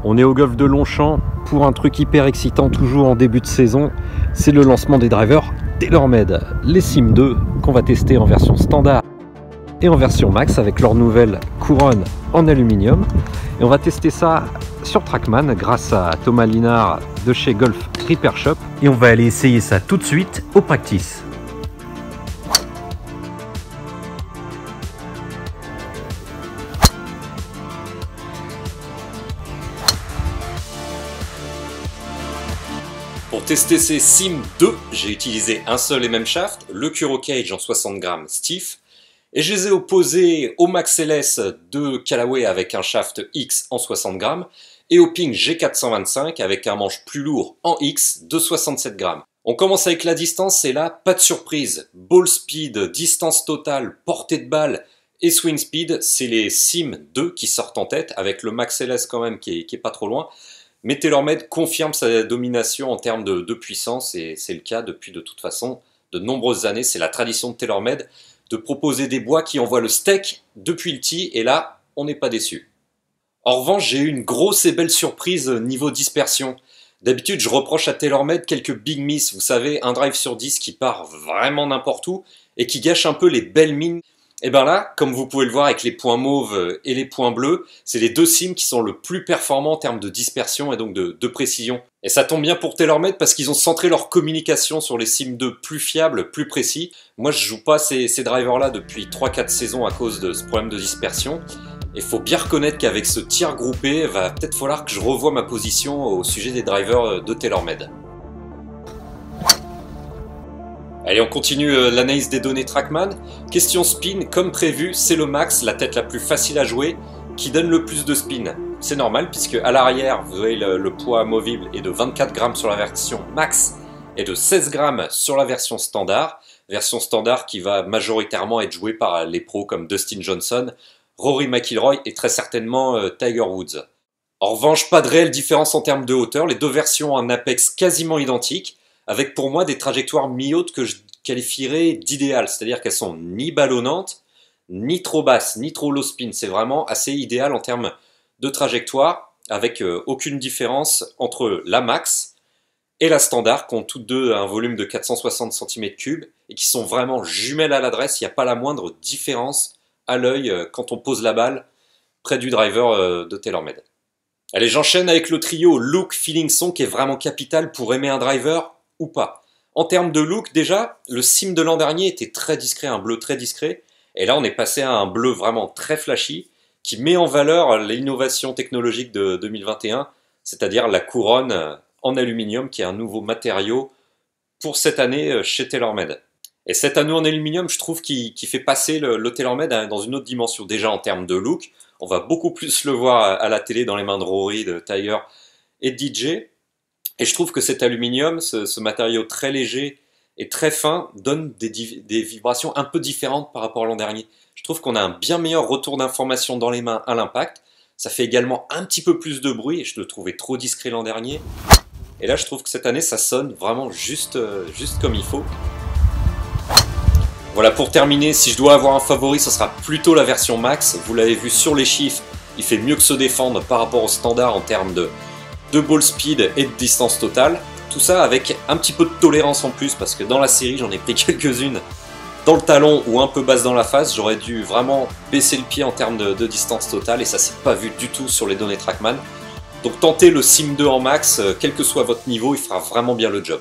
On est au golf de Longchamp pour un truc hyper excitant toujours en début de saison. C'est le lancement des drivers TaylorMade, les Sim 2 qu'on va tester en version standard et en version max avec leur nouvelle couronne en aluminium. Et on va tester ça sur Trackman grâce à Thomas Linard de chez Golf Repair Shop. Et on va aller essayer ça tout de suite au practice. Pour tester ces Sim 2, j'ai utilisé un seul et même shaft, le Curo Cage en 60 grammes stiff, et je les ai opposés au Max LS de Callaway avec un shaft X en 60 grammes, et au Ping G425 avec un manche plus lourd en X de 67 grammes. On commence avec la distance, et là, pas de surprise. Ball speed, distance totale, portée de balle et swing speed, c'est les Sim 2 qui sortent en tête, avec le Max LS quand même qui est pas trop loin. Mais TaylorMade confirme sa domination en termes de puissance, et c'est le cas depuis de toute façon de nombreuses années. C'est la tradition de TaylorMade de proposer des bois qui envoient le steak depuis le tee, et là, on n'est pas déçu. En revanche, j'ai eu une grosse et belle surprise niveau dispersion. D'habitude, je reproche à TaylorMade quelques big miss, vous savez, un drive sur 10 qui part vraiment n'importe où et qui gâche un peu les belles mines. Et bien là, comme vous pouvez le voir avec les points mauves et les points bleus, c'est les deux Sims qui sont le plus performants en termes de dispersion et donc de précision. Et ça tombe bien pour TaylorMade parce qu'ils ont centré leur communication sur les Sim 2 plus fiables, plus précis. Moi, je joue pas ces drivers-là depuis 3-4 saisons à cause de ce problème de dispersion. Et il faut bien reconnaître qu'avec ce tir groupé, il va peut-être falloir que je revoie ma position au sujet des drivers de TaylorMade. Allez, on continue l'analyse des données Trackman. Question spin, comme prévu, c'est le max, la tête la plus facile à jouer, qui donne le plus de spin. C'est normal puisque à l'arrière, vous voyez le poids amovible est de 24 grammes sur la version max et de 16 grammes sur la version standard. Version standard qui va majoritairement être jouée par les pros comme Dustin Johnson, Rory McIlroy et très certainement Tiger Woods. En revanche, pas de réelle différence en termes de hauteur, les deux versions ont un apex quasiment identique, avec pour moi des trajectoires mi-hautes que je qualifierais d'idéales, c'est-à-dire qu'elles sont ni ballonnantes, ni trop basses, ni trop low spin. C'est vraiment assez idéal en termes de trajectoire, avec aucune différence entre la max et la standard, qui ont toutes deux un volume de 460 cm3 et qui sont vraiment jumelles à l'adresse. Il n'y a pas la moindre différence à l'œil quand on pose la balle près du driver de TaylorMade. Allez, j'enchaîne avec le trio Look, Feeling, Son qui est vraiment capital pour aimer un driver ou pas. En termes de look, déjà, le Sim de l'an dernier était très discret, un bleu très discret, et là on est passé à un bleu vraiment très flashy, qui met en valeur l'innovation technologique de 2021, c'est-à-dire la couronne en aluminium, qui est un nouveau matériau pour cette année chez TaylorMade. Et cet anneau en aluminium, je trouve qu'il fait passer le TaylorMade dans une autre dimension. Déjà en termes de look, on va beaucoup plus le voir à la télé dans les mains de Rory, de Tiger et de DJ. Et je trouve que cet aluminium, ce matériau très léger et très fin, donne des vibrations un peu différentes par rapport à l'an dernier. Je trouve qu'on a un bien meilleur retour d'information dans les mains à l'impact. Ça fait également un petit peu plus de bruit, et je le trouvais trop discret l'an dernier. Et là, je trouve que cette année, ça sonne vraiment juste comme il faut. Voilà, pour terminer, si je dois avoir un favori, ce sera plutôt la version max. Vous l'avez vu sur les chiffres, il fait mieux que se défendre par rapport au standard en termes de ball speed et de distance totale. Tout ça avec un petit peu de tolérance en plus, parce que dans la série, j'en ai pris quelques-unes dans le talon ou un peu basse dans la face. J'aurais dû vraiment baisser le pied en termes de distance totale, et ça s'est pas vu du tout sur les données Trackman. Donc tentez le Sim 2 en max, quel que soit votre niveau, il fera vraiment bien le job.